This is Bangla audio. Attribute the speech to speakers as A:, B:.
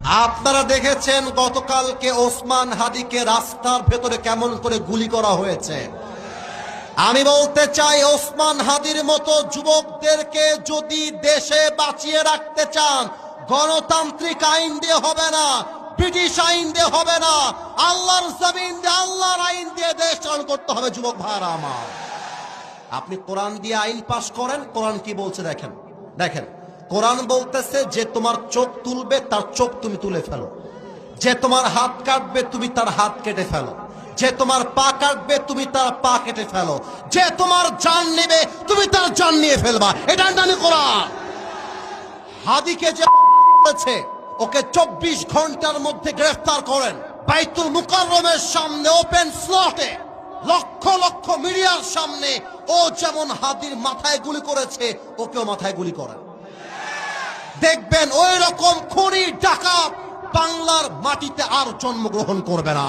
A: আপনারা দেখেছেন গতকালকে ওসমান হাদিকে রাস্তার ভেতরে কেমন করে গুলি করা হয়েছে। আমি বলতে চাই, ওসমান হাদির মতো যুবকদেরকে যদি দেশে বাঁচিয়ে রাখতে চান, গণতান্ত্রিক আইন দিয়ে হবে না, ব্রিটিশ আইন দিয়ে হবে না, আল্লাহর জমিন দিয়ে, আল্লাহর আইন দিয়ে দেশ চালু করতে হবে। যুবক ভাইরা আমার, আপনি কোরআন দিয়ে আইন পাশ করেন। কোরআন কি বলছে দেখেন, দেখেন কোরআন বলতেছে যে তোমার চোখ তুলবে তার চোখ তুমি তুলে ফেলো, যে তোমার হাত কাটবে তুমি তার হাত কেটে ফেলো, যে তোমার পা কাটবে তুমি তার পা কেটে ফেলো, যে তোমার জান নেবে তুমি তার জান নিয়ে ফেলবা। এটা জানি কোরআন। হাদিকে যে বলেছে ওকে 24 ঘন্টার মধ্যে গ্রেফতার করেন, বাইতুল মুকাররমের সামনে ওপেন স্লটে লক্ষ লক্ষ মিডিয়ার সামনে ও যেমন হাদির মাথায় গুলি করেছে ওকেও মাথায় গুলি করেন। দেখবেন ওই রকম খুনি ডাকাত বাংলার মাটিতে আর জন্মগ্রহণ করবে না।